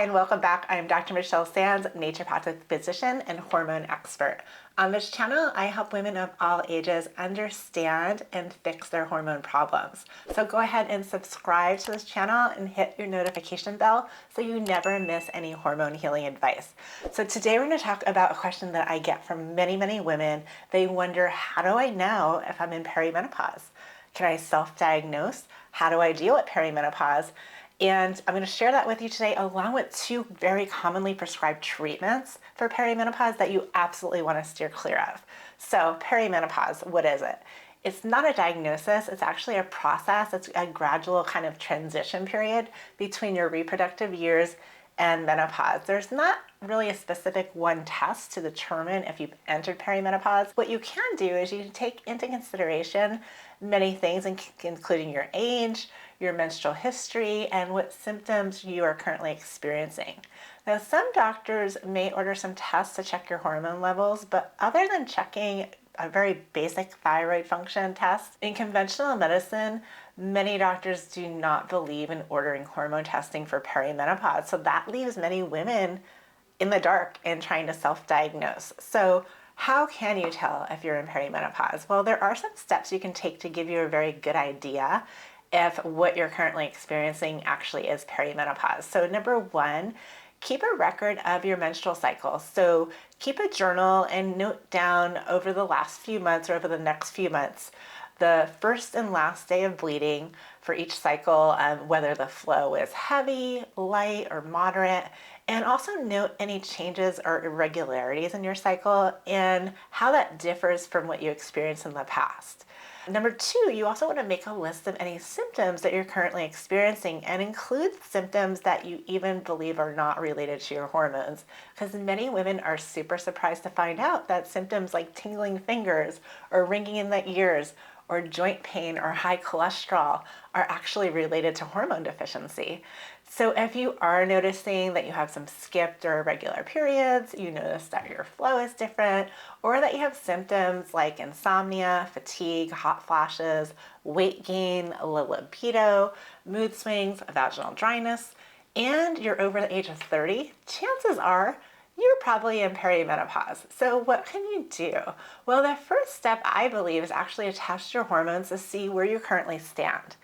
and welcome back. I'm Dr. Michelle Sands, naturopathic physician and hormone expert. On this channel, I help women of all ages understand and fix their hormone problems. So go ahead and subscribe to this channel and hit your notification bell so you never miss any hormone healing advice. So today we're going to talk about a question that I get from many women. They wonder, how do I know if I'm in perimenopause? Can I self-diagnose? How do I deal with perimenopause? And I'm going to share that with you today, along with two very commonly prescribed treatments for perimenopause that you absolutely want to steer clear of. So perimenopause, what is it? It's not a diagnosis, it's actually a process. It's a gradual kind of transition period between your reproductive years and menopause. There's not really a specific one test to determine if you've entered perimenopause. What you can do is you can take into consideration many things, including your age, your menstrual history, and what symptoms you are currently experiencing. Now, some doctors may order some tests to check your hormone levels, but other than checking a very basic thyroid function test, in conventional medicine, many doctors do not believe in ordering hormone testing for perimenopause. So that leaves many women in the dark and trying to self-diagnose. So how can you tell if you're in perimenopause? Well, there are some steps you can take to give you a very good idea if what you're currently experiencing actually is perimenopause. So number one, keep a record of your menstrual cycle. So keep a journal and note down over the last few months or over the next few months, the first and last day of bleeding for each cycle, whether the flow is heavy, light, or moderate, and also note any changes or irregularities in your cycle and how that differs from what you experienced in the past. Number two, you also want to make a list of any symptoms that you're currently experiencing and include symptoms that you even believe are not related to your hormones, because many women are super surprised to find out that symptoms like tingling fingers or ringing in the ears or joint pain or high cholesterol are actually related to hormone deficiency. So if you are noticing that you have some skipped or irregular periods, you notice that your flow is different, or that you have symptoms like insomnia, fatigue, hot flashes, weight gain, low libido, mood swings, vaginal dryness, and you're over the age of 30, chances are you're probably in perimenopause. So what can you do? Well, the first step, I believe, is actually to test your hormones to see where you currently stand.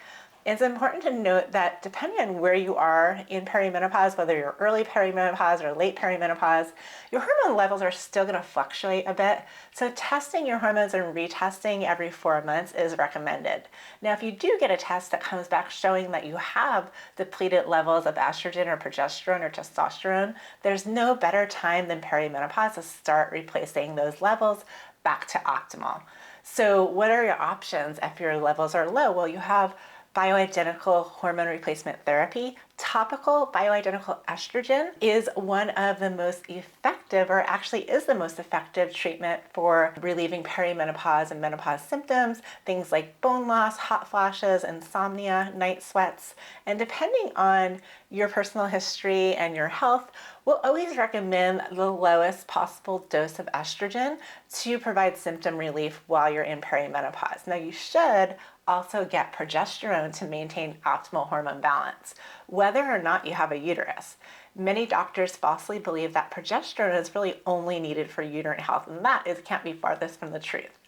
It's important to note that depending on where you are in perimenopause, whether you're early perimenopause or late perimenopause, your hormone levels are still going to fluctuate a bit. So testing your hormones and retesting every 4 months is recommended. Now, if you do get a test that comes back showing that you have depleted levels of estrogen or progesterone or testosterone, there's no better time than perimenopause to start replacing those levels back to optimal. So what are your options if your levels are low? Well, you have bioidentical hormone replacement therapy. Topical bioidentical estrogen is one of the most effective, or actually is the most effective treatment for relieving perimenopause and menopause symptoms, things like bone loss, hot flashes, insomnia, night sweats. And depending on your personal history and your health, we'll always recommend the lowest possible dose of estrogen to provide symptom relief while you're in perimenopause. Now, you should also get progesterone to maintain optimal hormone balance, whether or not you have a uterus. Many doctors falsely believe that progesterone is really only needed for uterine health, and that can't be farthest from the truth.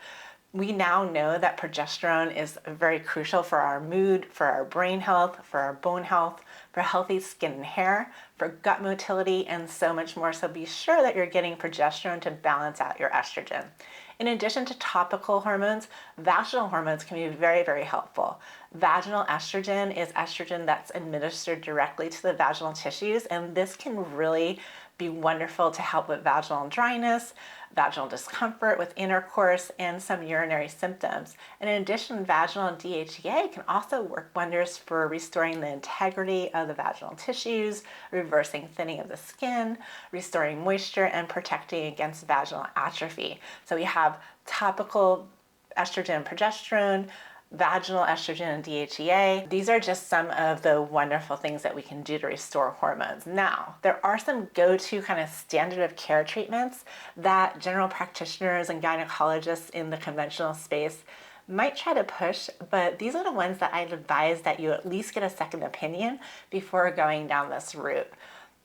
We now know that progesterone is very crucial for our mood, for our brain health, for our bone health, for healthy skin and hair, for gut motility, and so much more. So be sure that you're getting progesterone to balance out your estrogen. In addition to topical hormones, vaginal hormones can be very helpful. Vaginal estrogen is estrogen that's administered directly to the vaginal tissues, and this can really be wonderful to help with vaginal dryness, vaginal discomfort with intercourse, and some urinary symptoms. And in addition, vaginal DHEA can also work wonders for restoring the integrity of the vaginal tissues, reversing thinning of the skin, restoring moisture, and protecting against vaginal atrophy. So we have topical estrogen and progesterone, vaginal estrogen and DHEA. These are just some of the wonderful things that we can do to restore hormones. Now, there are some go-to kind of standard of care treatments that general practitioners and gynecologists in the conventional space might try to push, but these are the ones that I'd advise that you at least get a second opinion before going down this route.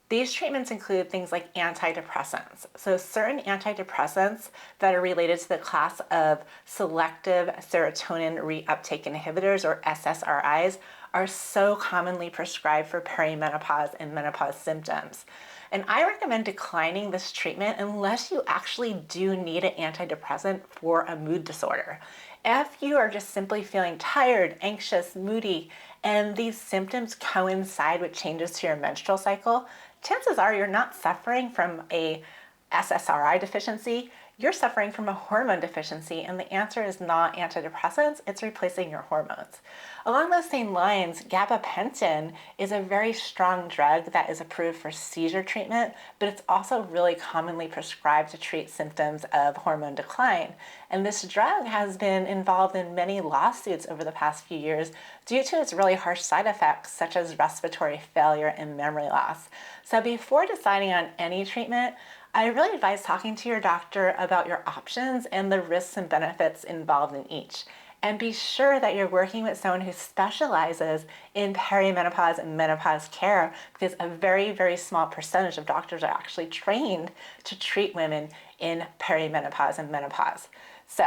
These treatments include things like antidepressants. So certain antidepressants that are related to the class of selective serotonin reuptake inhibitors, or SSRIs, are so commonly prescribed for perimenopause and menopause symptoms. And I recommend declining this treatment unless you actually do need an antidepressant for a mood disorder. If you are just simply feeling tired, anxious, moody, and these symptoms coincide with changes to your menstrual cycle, chances are you're not suffering from a SSRI deficiency, you're suffering from a hormone deficiency, and the answer is not antidepressants, it's replacing your hormones. Along those same lines, gabapentin is a very strong drug that is approved for seizure treatment, but it's also really commonly prescribed to treat symptoms of hormone decline. And this drug has been involved in many lawsuits over the past few years due to its really harsh side effects, such as respiratory failure and memory loss. So before deciding on any treatment, I really advise talking to your doctor about your options and the risks and benefits involved in each. And be sure that you're working with someone who specializes in perimenopause and menopause care, because a very, very small percentage of doctors are actually trained to treat women in perimenopause and menopause. So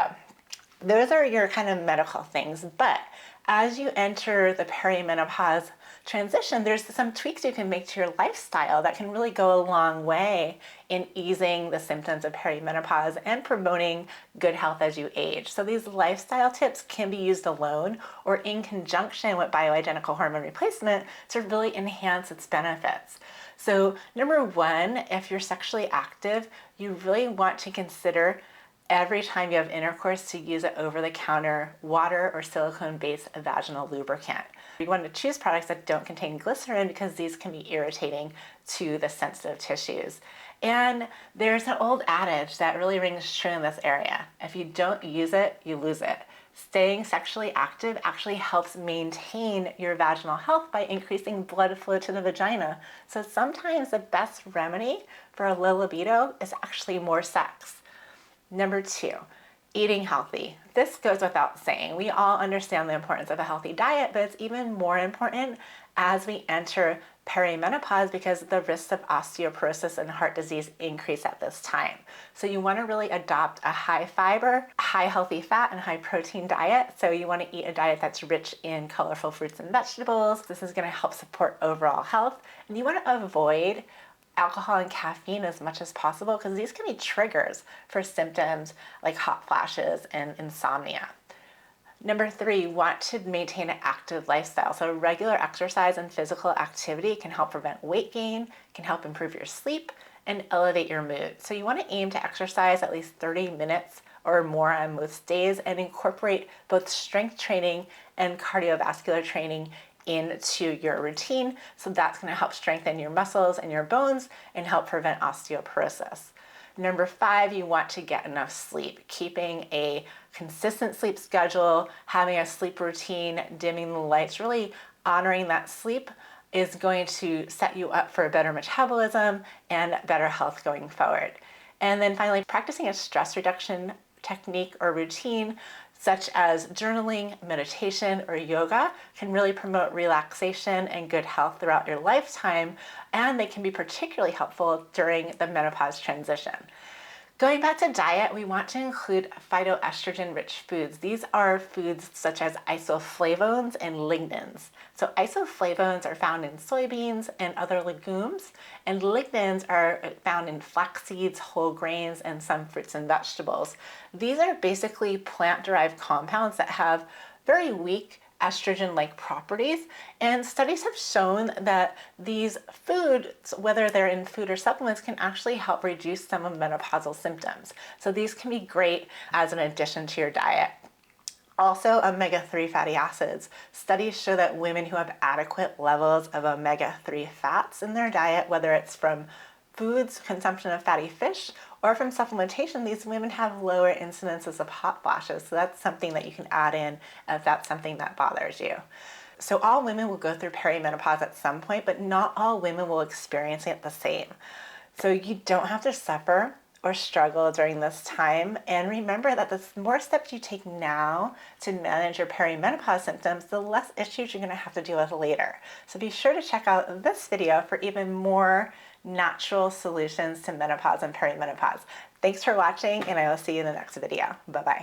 those are your kind of medical things. But as you enter the perimenopause transition, there's some tweaks you can make to your lifestyle that can really go a long way in easing the symptoms of perimenopause and promoting good health as you age. So these lifestyle tips can be used alone or in conjunction with bioidentical hormone replacement to really enhance its benefits. So number one, if you're sexually active, you really want to consider every time you have intercourse to use an over-the-counter water or silicone-based vaginal lubricant. You want to choose products that don't contain glycerin because these can be irritating to the sensitive tissues. And there's an old adage that really rings true in this area. If you don't use it, you lose it. Staying sexually active actually helps maintain your vaginal health by increasing blood flow to the vagina. So sometimes the best remedy for a low libido is actually more sex. Number two, eating healthy. This goes without saying. We all understand the importance of a healthy diet, but it's even more important as we enter perimenopause because the risks of osteoporosis and heart disease increase at this time. So you want to really adopt a high fiber, high healthy fat, and high protein diet. So you want to eat a diet that's rich in colorful fruits and vegetables. This is going to help support overall health. And you want to avoid alcohol and caffeine as much as possible because these can be triggers for symptoms like hot flashes and insomnia. Number three, want to maintain an active lifestyle. So regular exercise and physical activity can help prevent weight gain, can help improve your sleep, and elevate your mood. So you want to aim to exercise at least 30 minutes or more on most days and incorporate both strength training and cardiovascular training into your routine. So that's going to help strengthen your muscles and your bones and help prevent osteoporosis. Number five, you want to get enough sleep. Keeping a consistent sleep schedule, having a sleep routine, dimming the lights, really honoring that sleep is going to set you up for a better metabolism and better health going forward. And then finally, practicing a stress reduction technique or routine such as journaling, meditation, or yoga can really promote relaxation and good health throughout your lifetime, and they can be particularly helpful during the menopause transition. Going back to diet, we want to include phytoestrogen-rich foods. These are foods such as isoflavones and lignans. So isoflavones are found in soybeans and other legumes, and lignans are found in flax seeds, whole grains, and some fruits and vegetables. These are basically plant-derived compounds that have very weak estrogen-like properties, and studies have shown that these foods, whether they're in food or supplements, can actually help reduce some of menopausal symptoms. So these can be great as an addition to your diet. Also, omega-3 fatty acids. Studies show that women who have adequate levels of omega-3 fats in their diet, whether it's from foods, consumption of fatty fish, or from supplementation, these women have lower incidences of hot flashes. So that's something that you can add in if that's something that bothers you. So all women will go through perimenopause at some point, but not all women will experience it the same. So you don't have to suffer or struggle during this time. And remember that the more steps you take now to manage your perimenopause symptoms, the less issues you're going to have to deal with later. So be sure to check out this video for even more natural solutions to menopause and perimenopause. Thanks for watching, and I will see you in the next video. Bye-bye.